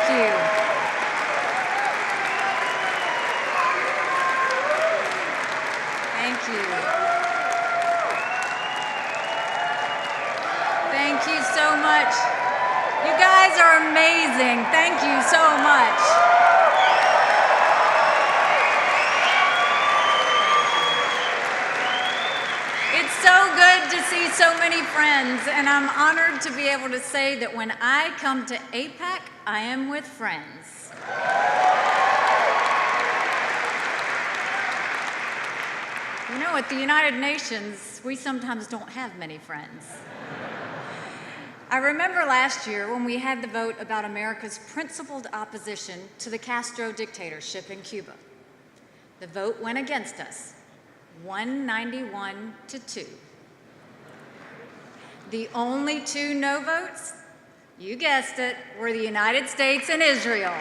you. Thank you. Thank you so much. You guys are amazing. Thank you so much. It's so good to see so many friends, and I'm honored to be able to say that when I come to AIPAC, I am with friends. You know, at the United Nations, we sometimes don't have many friends. I remember last year when we had the vote about America's principled opposition to the Castro dictatorship in Cuba. The vote went against us, 191 to 2. The only two no votes, you guessed it, were the United States and Israel.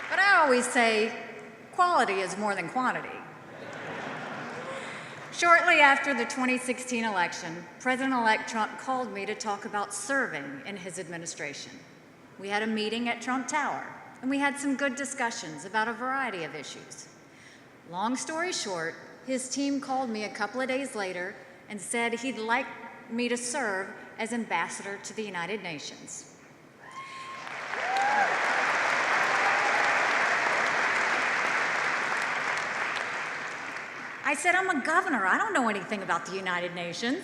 But I always say, quality is more than quantity. Shortly after the 2016 election, President-elect Trump called me to talk about serving in his administration. We had a meeting at Trump Tower, and we had some good discussions about a variety of issues. Long story short, his team called me a couple of days later and said he'd like me to serve as ambassador to the United Nations. I said, I'm a governor. I don't know anything about the United Nations.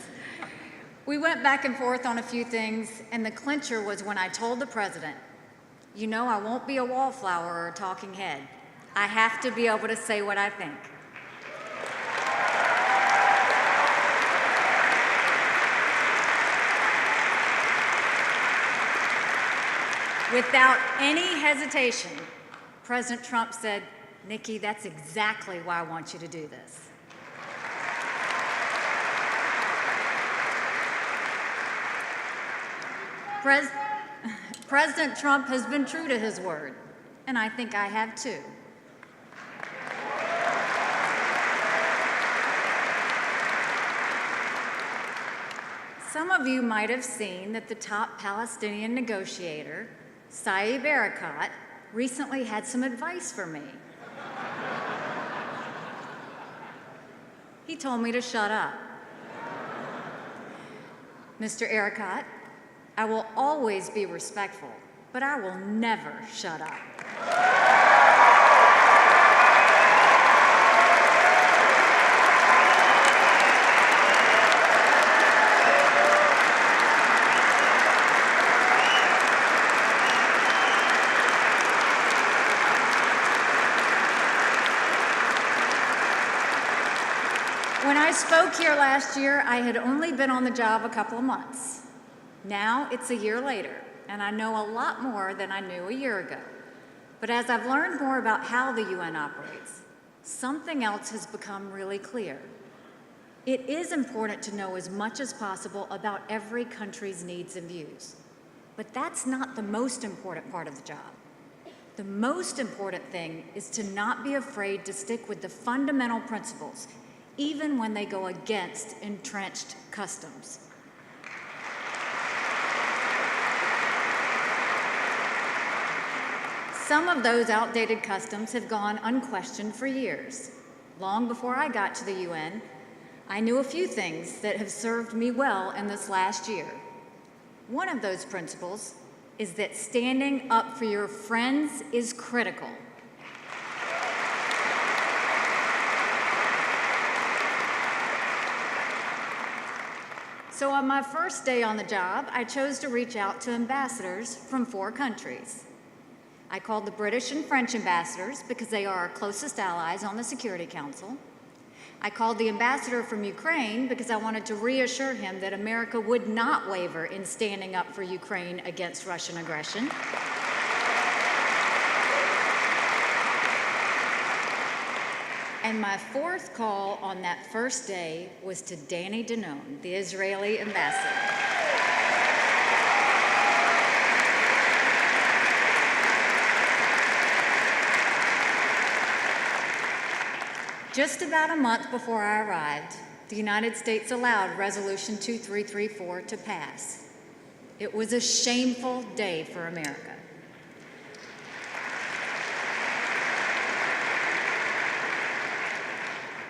We went back and forth on a few things, and the clincher was when I told the president, you know, I won't be a wallflower or a talking head. I have to be able to say what I think. Without any hesitation, President Trump said, Nikki, that's exactly why I want you to do this. President Trump has been true to his word, and I think I have too. Some of you might have seen that the top Palestinian negotiator, Saeb Erekat, recently had some advice for me. He told me to shut up. Mr. Erekat, I will always be respectful, but I will never shut up. When I spoke here last year, I had only been on the job a couple of months. Now it's a year later, and I know a lot more than I knew a year ago. But as I've learned more about how the UN operates, something else has become really clear. It is important to know as much as possible about every country's needs and views. But that's not the most important part of the job. The most important thing is to not be afraid to stick with the fundamental principles, even when they go against entrenched customs. Some of those outdated customs have gone unquestioned for years. Long before I got to the UN, I knew a few things that have served me well in this last year. One of those principles is that standing up for your friends is critical. So on my first day on the job, I chose to reach out to ambassadors from 4 countries. I called the British and French ambassadors because they are our closest allies on the Security Council. I called the ambassador from Ukraine because I wanted to reassure him that America would not waver in standing up for Ukraine against Russian aggression. And my 4th call on that first day was to Danny Danon, the Israeli ambassador. Just about a month before I arrived, the United States allowed Resolution 2334 to pass. It was a shameful day for America.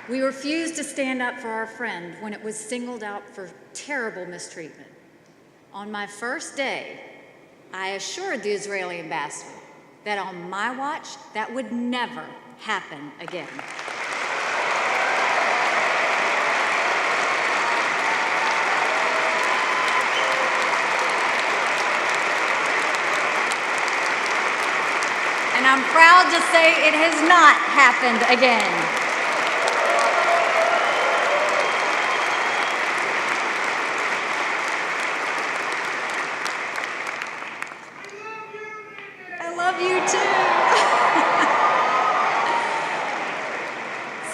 We refused to stand up for our friend when it was singled out for terrible mistreatment. On my first day, I assured the Israeli ambassador that on my watch, that would never happen again. And I'm proud to say it has not happened again.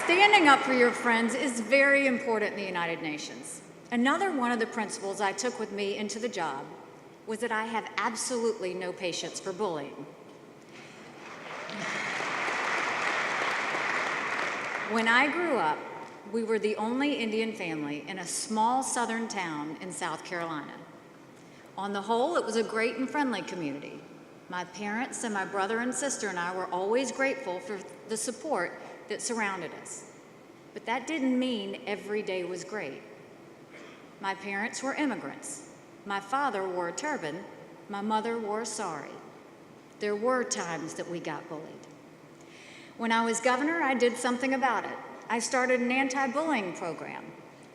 Standing up for your friends is very important in the United Nations. Another one of the principles I took with me into the job was that I have absolutely no patience for bullying. When I grew up, we were the only Indian family in a small southern town in South Carolina. On the whole, it was a great and friendly community. My parents and my brother and sister and I were always grateful for the support that surrounded us. But that didn't mean every day was great. My parents were immigrants. My father wore a turban. My mother wore a sari. There were times that we got bullied. When I was governor, I did something about it. I started an anti-bullying program.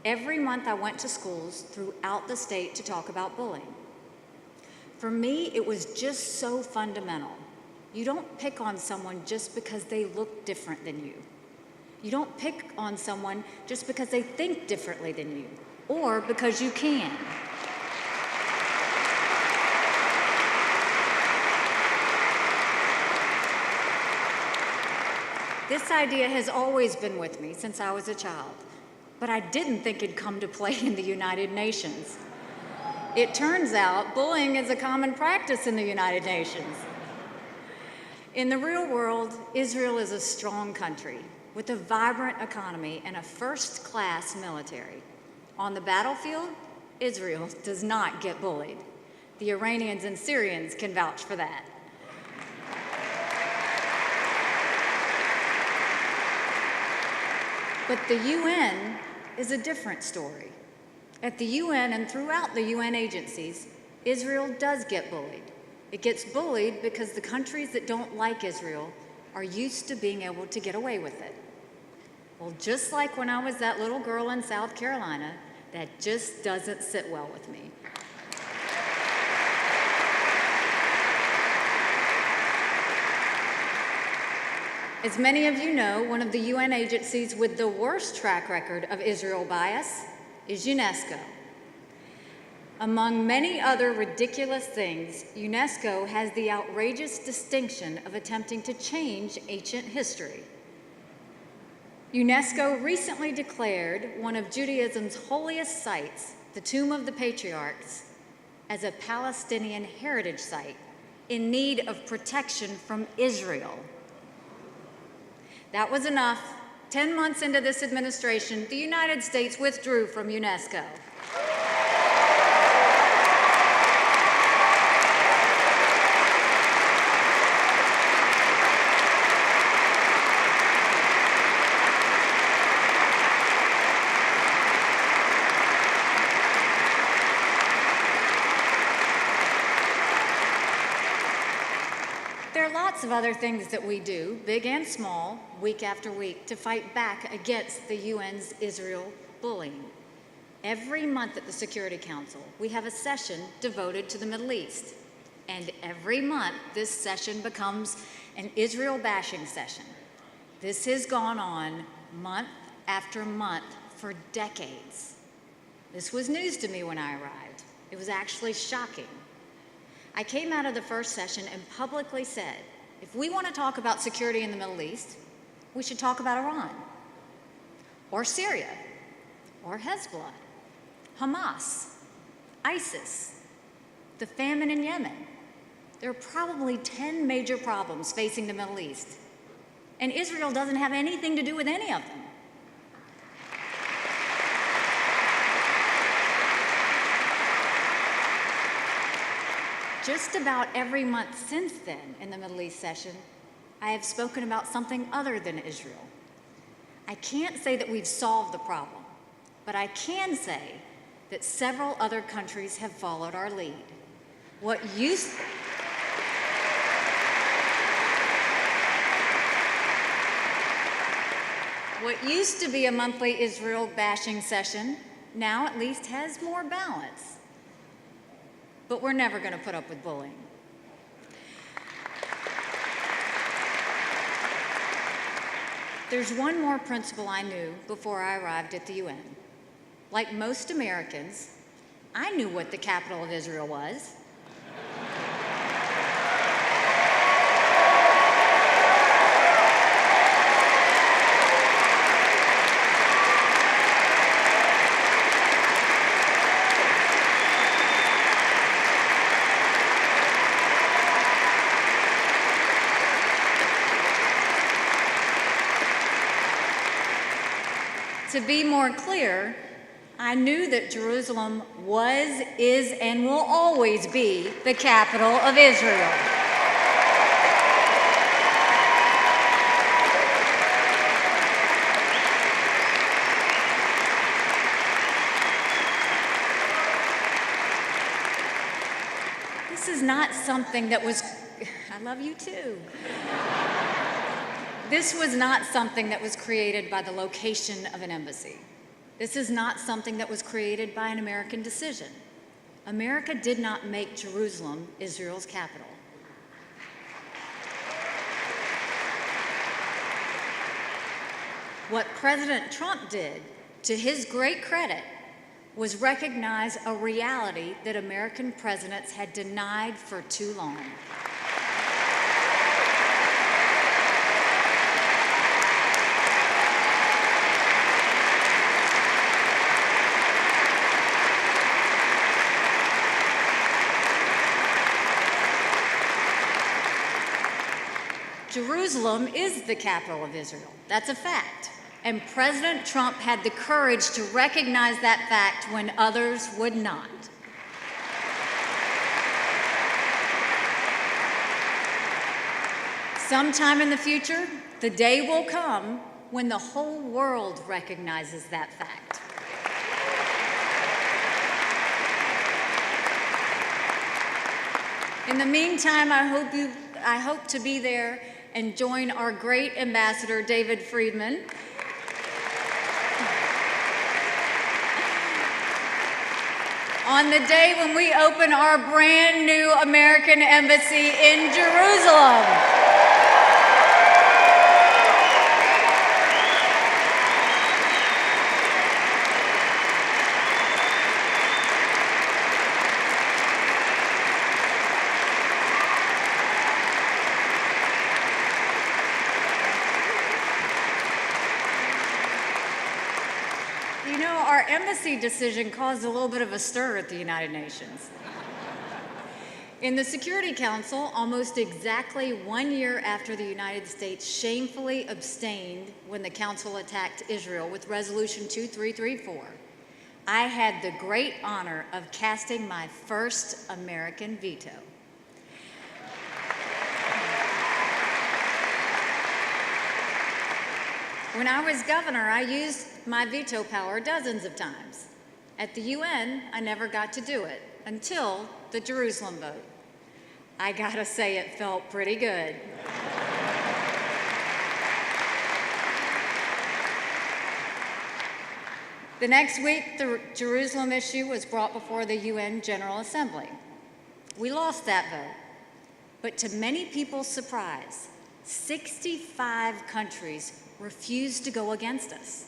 Every month I went to schools throughout the state to talk about bullying. For me, it was just so fundamental. You don't pick on someone just because they look different than you. You don't pick on someone just because they think differently than you, or because you can. This idea has always been with me since I was a child, but I didn't think it'd come to play in the United Nations. It turns out bullying is a common practice in the United Nations. In the real world, Israel is a strong country with a vibrant economy and a first-class military. On the battlefield, Israel does not get bullied. The Iranians and Syrians can vouch for that. But the UN is a different story. At the UN and throughout the UN agencies, Israel does get bullied. It gets bullied because the countries that don't like Israel are used to being able to get away with it. Well, just like when I was that little girl in South Carolina, that just doesn't sit well with me. As many of you know, one of the UN agencies with the worst track record of Israel bias is UNESCO. Among many other ridiculous things, UNESCO has the outrageous distinction of attempting to change ancient history. UNESCO recently declared one of Judaism's holiest sites, the Tomb of the Patriarchs, as a Palestinian heritage site in need of protection from Israel. That was enough. 10 months into this administration, the United States withdrew from UNESCO. There are lots of other things that we do, big and small, week after week, to fight back against the UN's Israel bullying. Every month at the Security Council, we have a session devoted to the Middle East. And every month, this session becomes an Israel bashing session. This has gone on month after month for decades. This was news to me when I arrived. It was actually shocking. I came out of the first session and publicly said, if we want to talk about security in the Middle East, we should talk about Iran, or Syria, or Hezbollah, Hamas, ISIS, the famine in Yemen. There are probably 10 major problems facing the Middle East, and Israel doesn't have anything to do with any of them. Just about every month since then in the Middle East session, I have spoken about something other than Israel. I can't say that we've solved the problem, but I can say that several other countries have followed our lead. What used to be a monthly Israel bashing session now at least has more balance. But we're never going to put up with bullying. There's one more principle I knew before I arrived at the UN. Like most Americans, I knew what the capital of Israel was. To be more clear, I knew that Jerusalem was, is, and will always be the capital of Israel. This is not something that was, I love you too. This was not something that was created by the location of an embassy. This is not something that was created by an American decision. America did not make Jerusalem Israel's capital. What President Trump did, to his great credit, was recognize a reality that American presidents had denied for too long. Jerusalem is the capital of Israel. That's a fact. And President Trump had the courage to recognize that fact when others would not. Sometime in the future, the day will come when the whole world recognizes that fact. In the meantime, I hope to be there and join our great ambassador, David Friedman, on the day when we open our brand new American embassy in Jerusalem. Our embassy decision caused a little bit of a stir at the United Nations. In the Security Council, almost exactly 1 year after the United States shamefully abstained when the Council attacked Israel with Resolution 2334, I had the great honor of casting my first American veto. When I was governor, I used my veto power dozens of times. At the UN, I never got to do it until the Jerusalem vote. I gotta say, it felt pretty good. The next week, the Jerusalem issue was brought before the UN General Assembly. We lost that vote, but to many people's surprise, 65 countries refused to go against us.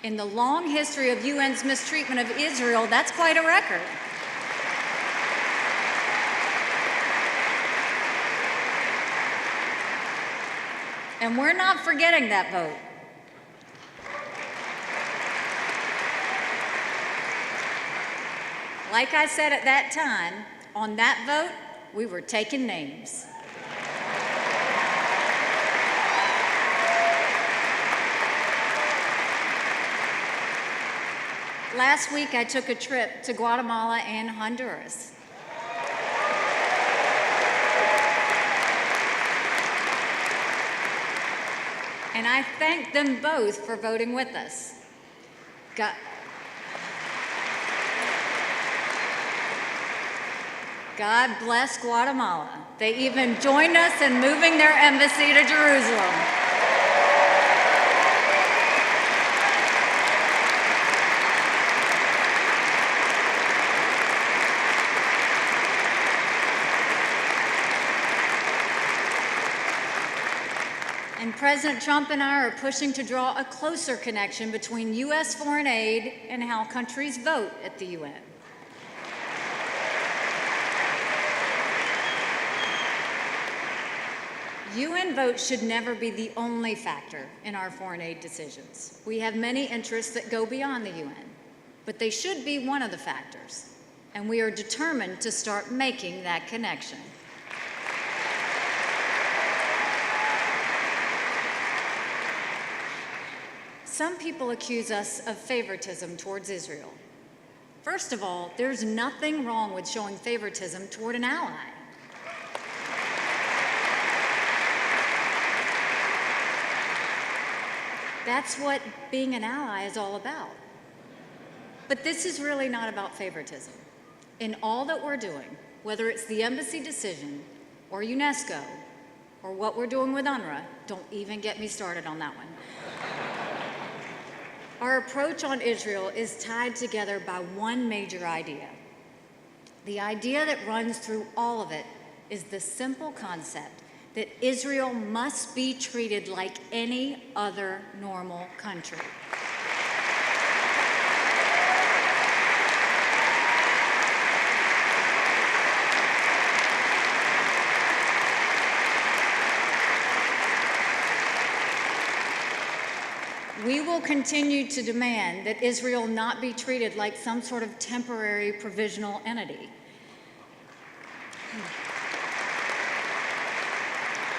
In the long history of UN's mistreatment of Israel, that's quite a record. And we're not forgetting that vote. Like I said at that time, on that vote, we were taking names. Last week, I took a trip to Guatemala and Honduras. And I thank them both for voting with us. God bless Guatemala. They even joined us in moving their embassy to Jerusalem. And President Trump and I are pushing to draw a closer connection between U.S. foreign aid and how countries vote at the UN. UN votes should never be the only factor in our foreign aid decisions. We have many interests that go beyond the UN, but they should be one of the factors, and we are determined to start making that connection. Some people accuse us of favoritism towards Israel. First of all, there's nothing wrong with showing favoritism toward an ally. That's what being an ally is all about. But this is really not about favoritism. In all that we're doing, whether it's the embassy decision or UNESCO or what we're doing with UNRWA, don't even get me started on that one. Our approach on Israel is tied together by one major idea. The idea that runs through all of it is the simple concept that Israel must be treated like any other normal country. We will continue to demand that Israel not be treated like some sort of temporary provisional entity.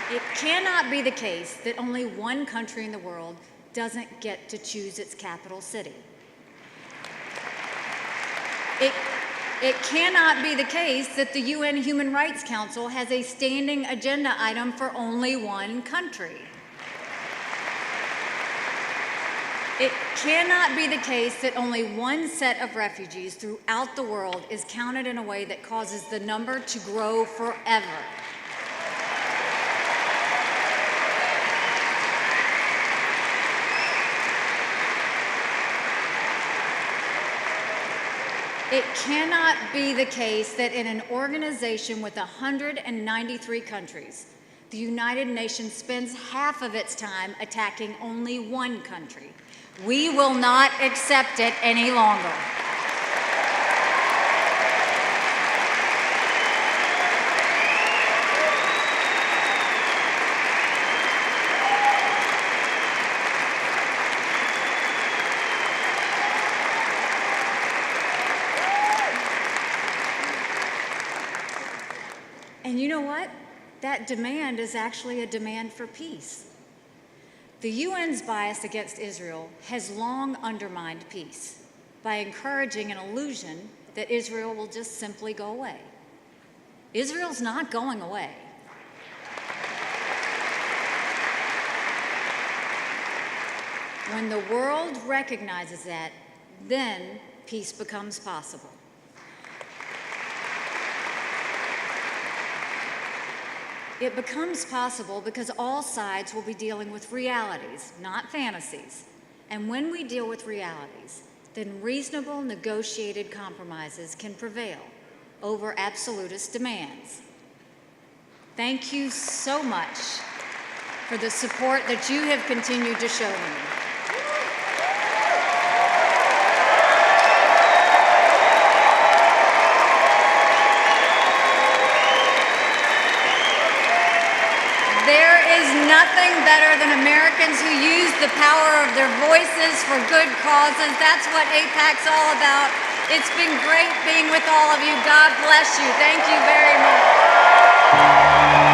It cannot be the case that only one country in the world doesn't get to choose its capital city. It cannot be the case that the UN Human Rights Council has a standing agenda item for only one country. It cannot be the case that only one set of refugees throughout the world is counted in a way that causes the number to grow forever. It cannot be the case that in an organization with 193 countries, the United Nations spends half of its time attacking only one country. We will not accept it any longer. And you know what? That demand is actually a demand for peace. The UN's bias against Israel has long undermined peace by encouraging an illusion that Israel will just simply go away. Israel's not going away. When the world recognizes that, then peace becomes possible. It becomes possible because all sides will be dealing with realities, not fantasies. And when we deal with realities, then reasonable negotiated compromises can prevail over absolutist demands. Thank you so much for the support that you have continued to show me. There is nothing better than Americans who use the power of their voices for good causes. That's what AIPAC's all about. It's been great being with all of you. God bless you. Thank you very much.